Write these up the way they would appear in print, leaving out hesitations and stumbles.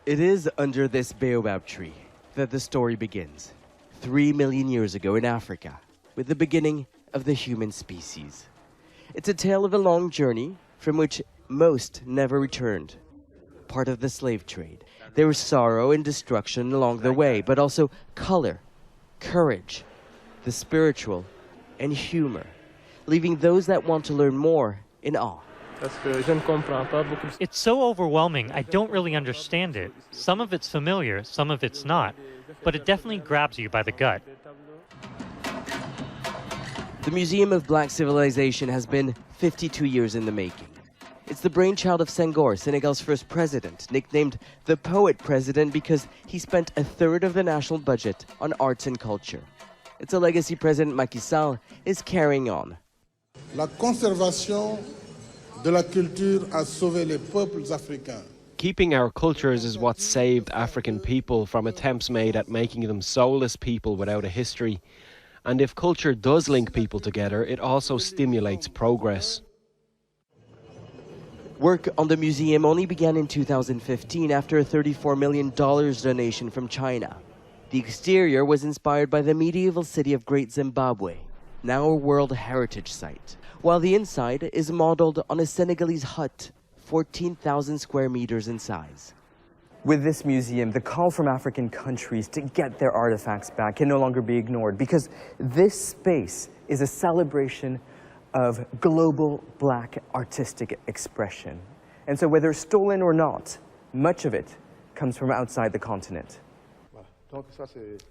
It is under this baobab tree that the story begins. 3 million years ago in Africa, with the beginning of the human species. It's a tale of a long journey from which most never returned. Part of the slave trade. There was sorrow and destruction along the way, but also color, courage, the spiritual, and humor, leaving those that want to learn more in awe. It's so overwhelming, I don't really understand it. Some of it's familiar, some of it's not, but it definitely grabs you by the gut. The Museum of Black Civilization has been 52 years in the making. It's the brainchild of Senghor, Senegal's first president, nicknamed the Poet President because he spent a third of the national budget on arts and culture. It's a legacy President Macky Sall is carrying on. La conservation de la culture a sauvé les peuples africains. Keeping our cultures is what saved African people from attempts made at making them soulless people without a history. And if culture does link people together, it also stimulates progress. Work on the museum only began in 2015 after a $34 million donation from China. The exterior was inspired by the medieval city of Great Zimbabwe, now a World Heritage Site, while the inside is modeled on a Senegalese hut, 14,000 square meters in size. With this museum, the call from African countries to get their artifacts back can no longer be ignored because this space is a celebration of global Black artistic expression. And so whether stolen or not, much of it comes from outside the continent.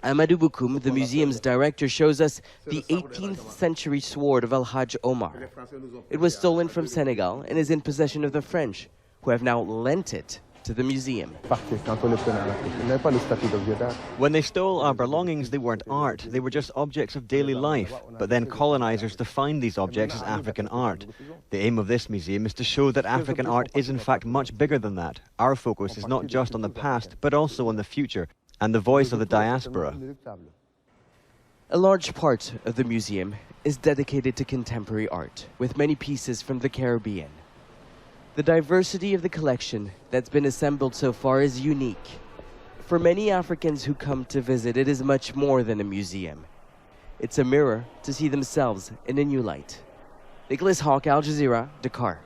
Amadou Boukoum, the museum's director, shows us the 18th century sword of Al-Hajj Omar. It was stolen from Senegal and is in possession of the French, who have now lent it to the museum. When they stole our belongings, they weren't art, they were just objects of daily life. But then colonizers defined these objects as African art. The aim of this museum is to show that African art is in fact much bigger than that. Our focus is not just on the past, but also on the future, and the voice of the diaspora. A large part of the museum is dedicated to contemporary art, with many pieces from the Caribbean. The diversity of the collection that's been assembled so far is unique. For many Africans who come to visit, it is much more than a museum. It's a mirror to see themselves in a new light. Nicholas Hawk, Al Jazeera, Dakar.